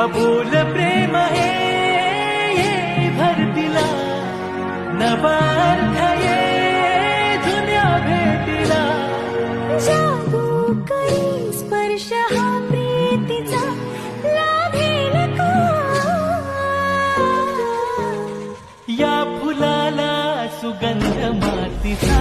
अबोल प्रेम हे ये भरतीला नवा अर्थ ये जुन्या भेटीला जादू करी स्पर्श हा प्रीतीचा लाभेल का या फुलाला सुगंध मातीचा